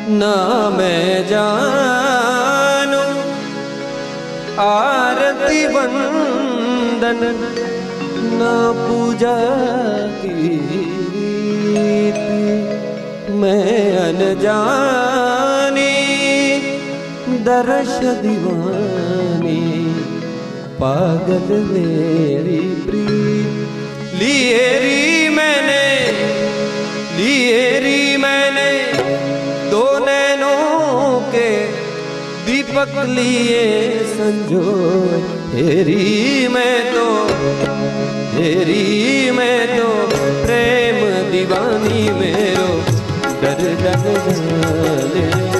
ना मैं जानू आरती वंदन ना पूजा की मैं अनजानी दर्श दीवानी पागल मेरी प्रीत लिए री मैंने दो नैनों के दीपक लिए संजो हेरी मैं तो प्रेम दीवानी मेरो दर्द जाने